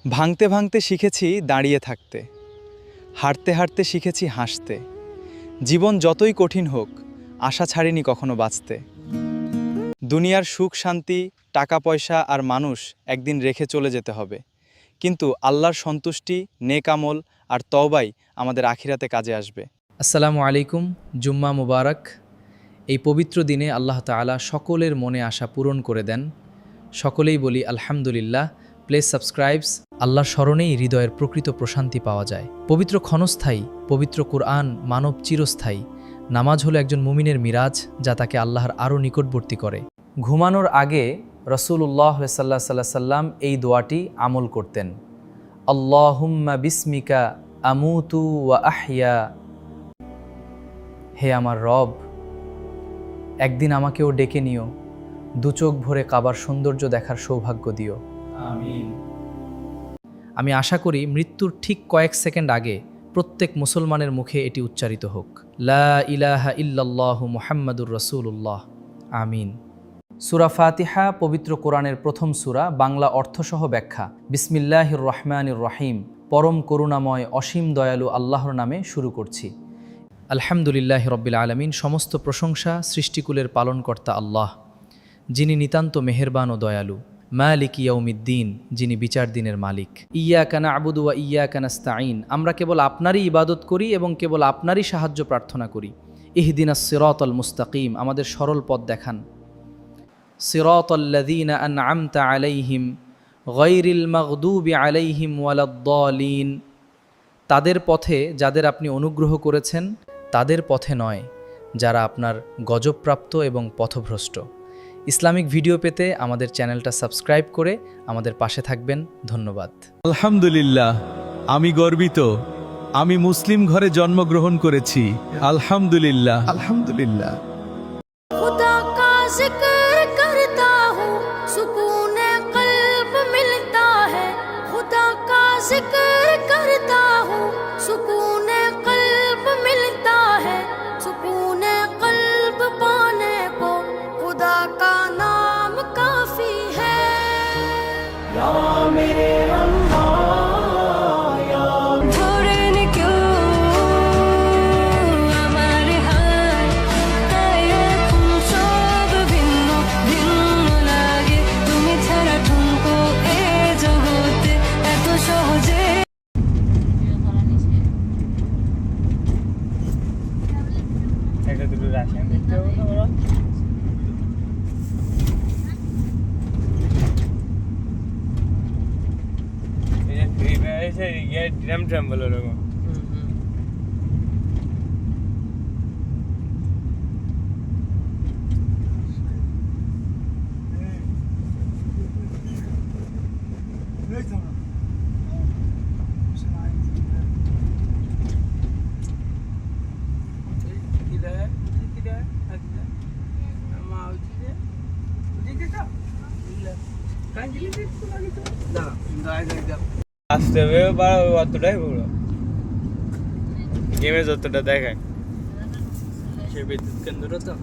ভাঙতে ভাঙতে শিখেছি দাঁড়িয়ে থাকতে, হাঁটতে হাঁটতে শিখেছি হাসতে। জীবন যতই কঠিন হোক, আশা ছাড়িনি কখনো বাঁচতে। দুনিয়ার সুখ শান্তি, টাকা পয়সা আর মানুষ একদিন রেখে চলে যেতে হবে, কিন্তু আল্লাহর সন্তুষ্টি, নেক আমল আর তওবাই আমাদের আখিরাতে কাজে আসবে। আসসালামু আলাইকুম, জুম্মা মুবারক। এই পবিত্র দিনে আল্লাহ তাআলা সকলের মনে আশা পূরণ করে দেন। সকলেই বলি আলহামদুলিল্লাহ। Please subscribes. আল্লাহর স্মরণেই হৃদয়ের প্রকৃত প্রশান্তি পাওয়া যায়। পবিত্র ক্ষণস্থায়ী, পবিত্র কুরআন মানব চিরস্থায়ী। নামাজ হলো একজন মুমিনের মিরাজ, যা তাকে আল্লাহর আরও নিকটবর্তী করে। ঘুমানোর আগে রাসূলুল্লাহ সাল্লাল্লাহু আলাইহি সাল্লাম এই দোয়াটি আমল করতেন। আল্লাহুম্মা বিসমিকা আমুতু ওয়া আহইয়া। হে আমার রব, একদিন আমাকেও ডেকে নিও, দু চোখ ভরে কাবার সৌন্দর্য দেখার সৌভাগ্য দিও। আমিন। আমি আশা করি মৃত্যুর ঠিক কয়েক সেকেন্ড আগে প্রত্যেক মুসলমানের মুখে এটি উচ্চারিত হোক, লা ইলাহা ইল্লাল্লাহু মুহাম্মাদুর রাসূলুল্লাহ। আমিন। সূরা ফাতিহা পবিত্র কোরআনের প্রথম সূরা। বাংলা অর্থসহ ব্যাখ্যা। বিসমিল্লাহির রহমানির রহিম। পরম করুণাময় অসীম দয়ালু আল্লাহর নামে শুরু করছি। আলহামদুলিল্লাহ রব্বিল আলামিন। সমস্ত প্রশংসা সৃষ্টিকুলের পালনকর্তা আল্লাহ, যিনি নিতান্ত মেহেরবান ও দয়ালু। মালিক ইয়াউমিদ্দিন, যিনি বিচার দিনের মালিক। ইয়াকা না'বুদু ওয়া ইয়াকা নাস্তাঈন। আমরা কেবল আপনারই ইবাদত করি এবং কেবল আপনারই সাহায্য প্রার্থনা করি। ইহদিনাস সিরাতাল মুস্তাকিম, আমাদের সরল পথ দেখান। সিরাতাল্লাযীনা আন'আমতা আলাইহিম গায়রিল মাগদুবি আলাইহিম ওয়ালাদ-দালিন। তাদের পথে যাদের আপনি অনুগ্রহ করেছেন, তাদের পথে নয় যারা আপনার গজবপ্রাপ্ত এবং পথভ্রষ্ট। ইসলামিক ভিডিও পেতে আমাদের চ্যানেলটা সাবস্ক্রাইব করে আমাদের পাশে থাকবেন। ধন্যবাদ। আলহামদুলিল্লাহ, আমি গর্বিত। আমি মুসলিম ঘরে জন্মগ্রহণ করেছি। আলহামদুলিল্লাহ, আলহামদুলিল্লাহ। खुदा का जिक्र करता हूँ, सुकून कल्ब मिलता है। खुदा का जिक्र करता हूँ, सुकून कल्ब मिलता है। सुकून कल्ब पाने को खुदा का नाम काफी है। या मेरे একটা দুটো রাশিয়ান দেখতে হবে না বড় এই ফ্রি ফায়ার এসে গিয়ে ড্রাম ট্রাম বলো এরকম আসতে হবে বা অতটাই বড় গেমে যতটা দেখায় সে বিদ্যুৎ কেন্দ্র তো